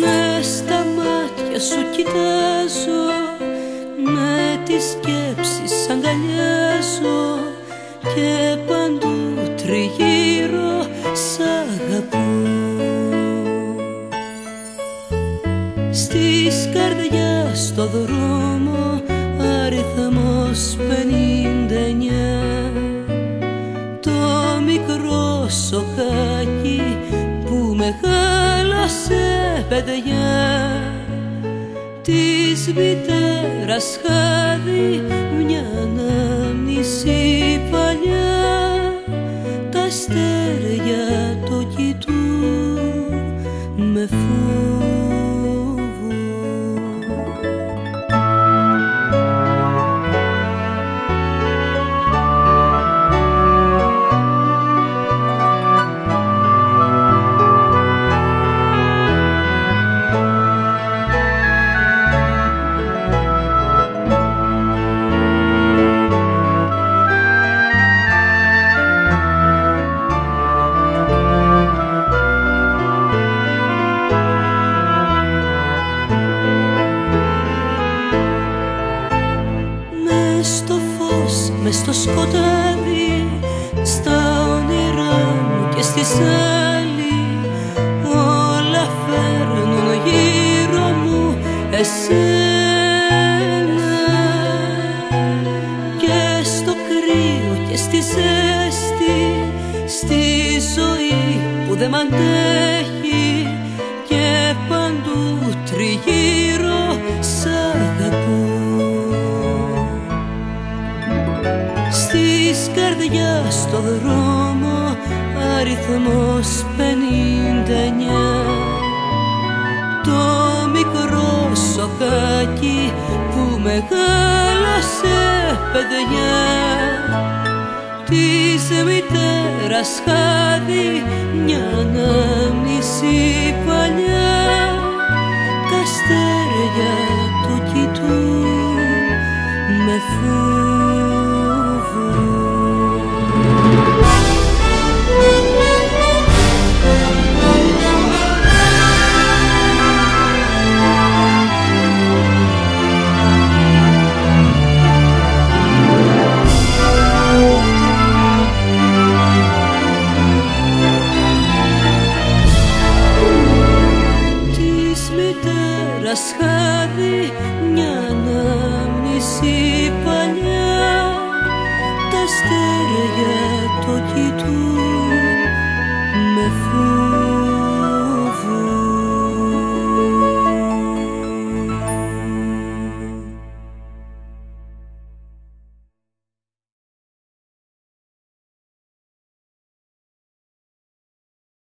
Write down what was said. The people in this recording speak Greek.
μες στα μάτια σου κοιτάζω, με τις σκέψεις αγκαλιάζω και παντού τριγύρω σ' αγαπώ. Στις καρδιάς στο δρόμο αριθμός 59, το μικρό σοκάκι που μεγάλωσε παιδιά, της μητέρας χάδι μια ανάμνηση παλιά. Τα αστέρια το κοιτούν με φόβο. Μες στο σκοτάδι, στα όνειρά μου και στη σάλη, όλα φέρνουν γύρω μου εσένα. Και στο κρύο και στη ζέστη, στη ζωή που δεν μ' αντέχει, και παντού τριγύρω σ' αγαπώ. Της καρδιάς στο δρόμο αριθμός 59, το μικρό σοκάκι που μεγάλωσε παιδιά, της μητέρας χάδι μια ανάμνηση παλιά. Τα αστέρια το κοιτούν με φόβο. Χάδι μια ανάμνηση παλιά, τα αστέρια το κοιτούν με φόβο.